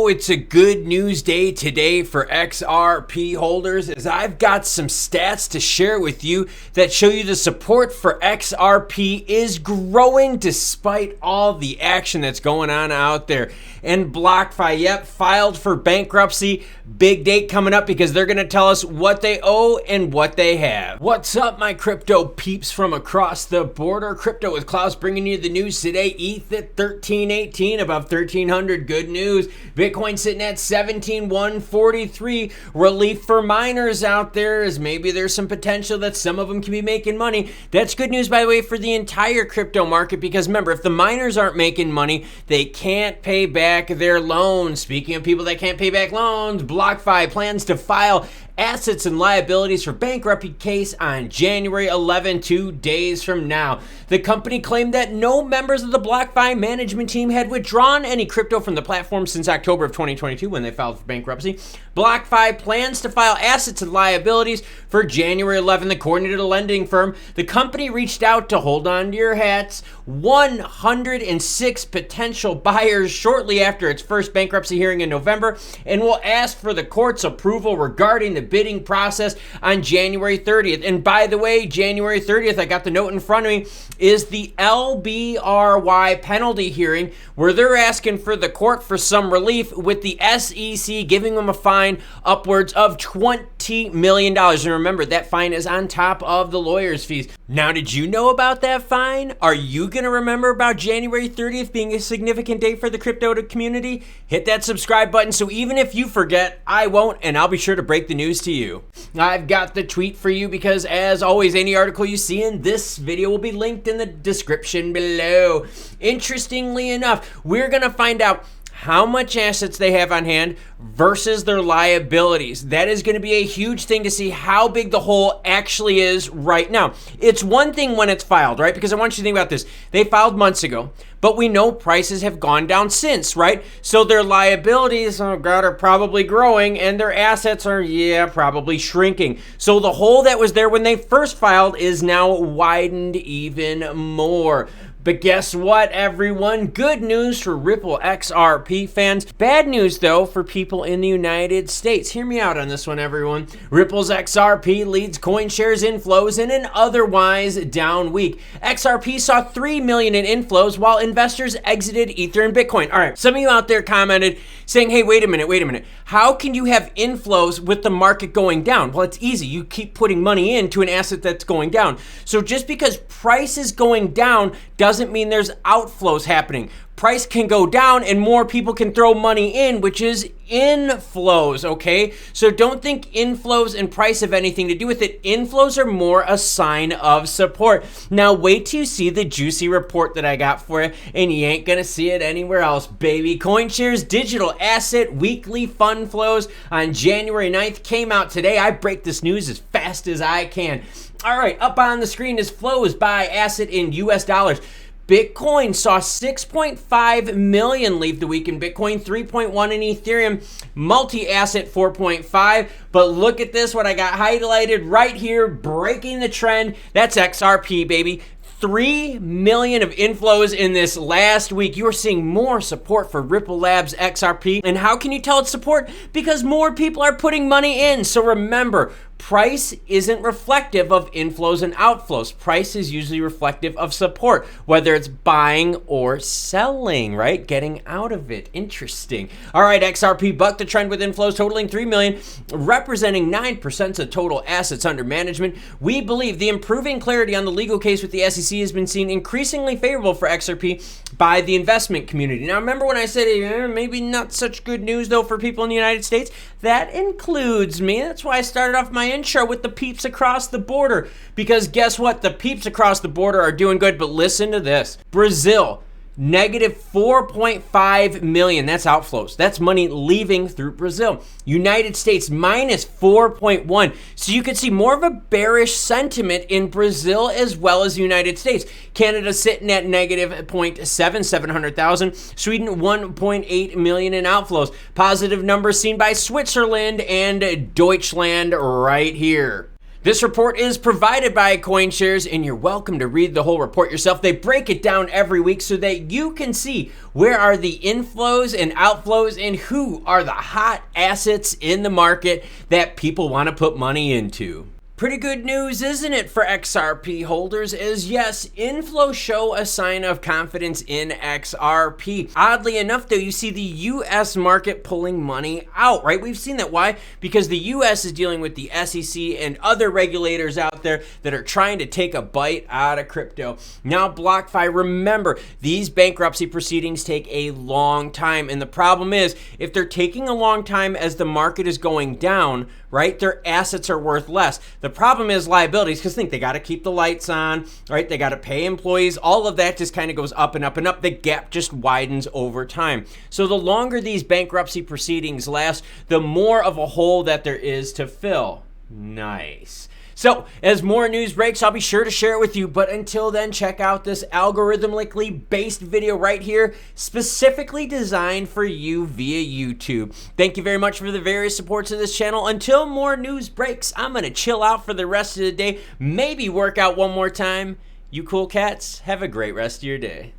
know it's a good news day today for XRP holders, as I've got some stats to share with you that show you the support for XRP is growing despite all the action that's going on out there. And BlockFi, yep, filed for bankruptcy. Big date coming up because they're going to tell us what they owe and what they have. What's up, my crypto peeps from across the border? Crypto with Klaus bringing you the news today. ETH at 1318, above 1300. Good news. Bitcoin sitting at 17,143. Relief for miners out there, as maybe there's some potential that some of them can be making money. That's good news, by the way, for the entire crypto market, because remember, if the miners aren't making money, they can't pay back their loans. Speaking of people that can't pay back loans, BlockFi plans to file assets and liabilities for bankruptcy case on January 11, 2 days from now. The company claimed that no members of the BlockFi management team had withdrawn any crypto from the platform since October of 2022 when they filed for bankruptcy. BlockFi plans to file assets and liabilities for January 11, according to the lending firm. The company reached out to, hold on to your hats, 106 potential buyers shortly after its first bankruptcy hearing in November, and will ask for the court's approval regarding the bidding process on January 30th. And by the way, January 30th, I got the note in front of me, is the LBRY penalty hearing, where they're asking for the court for some relief, with the SEC giving them a fine upwards of $20 million. And remember, that fine is on top of the lawyer's fees. Now, did you know about that fine? Are you going to remember about January 30th being a significant day for the crypto community? Hit that subscribe button so even if you forget, I won't, and I'll be sure to break the news to you. I've got the tweet for you because, as always, any article you see in this video will be linked in the description below. Interestingly enough, we're going to find out how much assets they have on hand versus their liabilities. That is going to be a huge thing to see how big the hole actually is right now. It's one thing when it's filed, right? Because I want you to think about this. They filed months ago, but we know prices have gone down since, right? So their liabilities, oh God, are probably growing, and their assets are, probably shrinking. So the hole that was there when they first filed is now widened even more. But guess what, everyone? Good news for Ripple XRP fans. Bad news, though, for people in the United States. Hear me out on this one, everyone. Ripple's XRP leads coin shares inflows in an otherwise down week. XRP saw 3 million in inflows while investors exited Ether and Bitcoin. All right, some of you out there commented saying, hey, wait a minute. How can you have inflows with the market going down? Well, it's easy. You keep putting money into an asset that's going down. So just because price is going down doesn't mean there's outflows happening. Price can go down and more people can throw money in, which is inflows, okay? So don't think inflows and price have anything to do with it. Inflows are more a sign of support. Now wait till you see the juicy report that I got for you, and you ain't gonna see it anywhere else, baby. CoinShares Digital Asset Weekly Fund Flows on January 9th came out today. I break this news as fast as I can. All right, up on the screen is flows by asset in US dollars. Bitcoin saw 6.5 million leave the week in Bitcoin, 3.1 in Ethereum, multi-asset 4.5. But look at this, what I got highlighted right here, breaking the trend. That's XRP, baby. 3 million of inflows in this last week. You are seeing more support for Ripple Labs XRP. And how can you tell it's support? Because more people are putting money in. So remember, price isn't reflective of inflows and outflows. Price is usually reflective of support, whether it's buying or selling, right? Getting out of it. Interesting. All right, XRP bucked the trend with inflows totaling 3 million, representing 9% of total assets under management. We believe the improving clarity on the legal case with the SEC has been seen increasingly favorable for XRP by the investment community. Now, remember when I said maybe not such good news, though, for people in the United States? That includes me. That's why I started off my intro with the peeps across the border, because guess what? The peeps across the border are doing good, but listen to this. Brazil, negative 4.5 million. That's outflows. That's money leaving through Brazil. United States, minus 4.1. So you can see more of a bearish sentiment in Brazil as well as the United States. Canada sitting at negative 0.7, 700,000. Sweden, 1.8 million in outflows. Positive numbers seen by Switzerland and Deutschland right here. This report is provided by CoinShares, and you're welcome to read the whole report yourself. They break it down every week so that you can see where are the inflows and outflows and who are the hot assets in the market that people want to put money into. Pretty good news, isn't it, for XRP holders? Is yes, inflows show a sign of confidence in XRP. Oddly enough, though, you see the U.S. market pulling money out, right? We've seen that. Why? Because the U.S. is dealing with the SEC and other regulators out there that are trying to take a bite out of crypto. Now, BlockFi, remember, these bankruptcy proceedings take a long time. And the problem is, if they're taking a long time as the market is going down, right, their assets are worth less. The problem is liabilities, because think they got to keep the lights on, right? They got to pay employees. All of that just kind of goes up and up and up. The gap just widens over time. So the longer these bankruptcy proceedings last, the more of a hole that there is to fill. Nice. So as more news breaks, I'll be sure to share it with you. But until then, check out this algorithmically based video right here, specifically designed for you via YouTube. Thank you very much for the various supports of this channel. Until more news breaks, I'm going to chill out for the rest of the day, maybe work out one more time. You cool cats, have a great rest of your day.